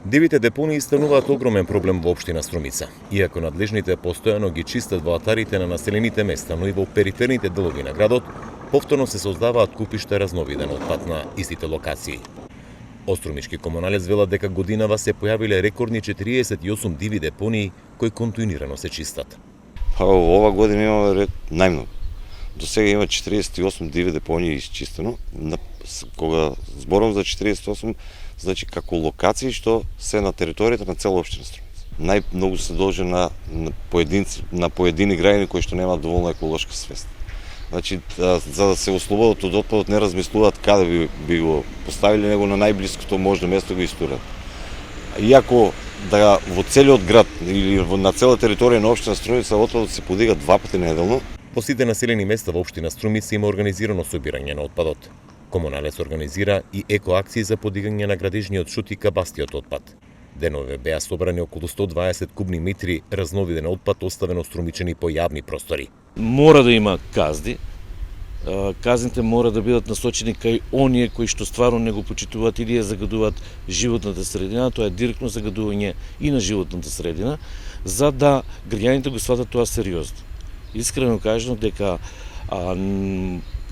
Дивите депонии стануваат огромен проблем во општина Струмица. Иако надлежните постојано ги чистат во атарите на населените места, но и во периферните делови на градот, повторно се создаваат купишта разновиден отпад на истите локации. Острумишки комуналец вела дека годинава се појавиле рекордни 48 диви депонии кои континуирано се чистат. Ова година имаме најмногу. До сега има 48 диви депонии изчистено. Кога зборам за 48, значи како локации што се на територијата на цела општина Струмица. Најмногу се должи на поедини граѓани кои што немаат доволно еколошка свест. Значи, за да се ослободат од отпадот, не размислуваат каде би го поставили, него на најблиското можно место го истурат. Иако да во целиот град или на цела територија на општина Струмица отпадот се подига 2 пати неделно. Во сите населени места во општина Струмица има организирано собирање на отпадот. Комуналец организира и екоакции за подигање на градежниот шут и кабастиот отпад. Денове беа собрани околу 120 кубни метри разновиден отпад оставен острумичени по јавни простори. Мора да има казни. Казните мора да бидат насочени кај оние кои што стварно не го почитуваат или ја загадуваат животната средина, тоа е директно загадување и на животната средина, за да граѓаните го сватат тоа сериозно. Искрено кажано дека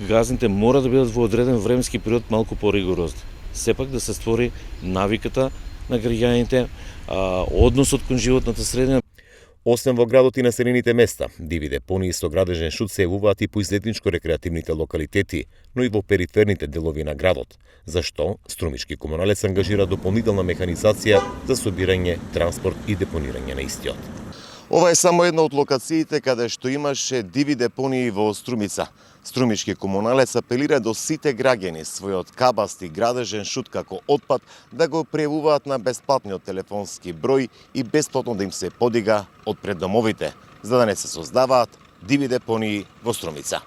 казните мора да бидат во одреден временски период малку поригорозни. Сепак да се створи навиката на граѓаните, односот кон животната средина. Освен во градот и населените места, диви депонии со градежен шут се јавуваат и по излетничко-рекреативните локалитети, но и во периферните делови на градот, зашто Струмишки комуналец ангажира дополнителна механизација за собирање, транспорт и депонирање на истиот. Ова е само една од локациите каде што имаше диви депонии во Струмица. Струмишки комуналец апелира до сите граѓани својот кабаст и градежен шут како отпад да го пријавуваат на бесплатниот телефонски број и бесплатно да им се подига од пред домовите, за да не се создаваат диви депонии во Струмица.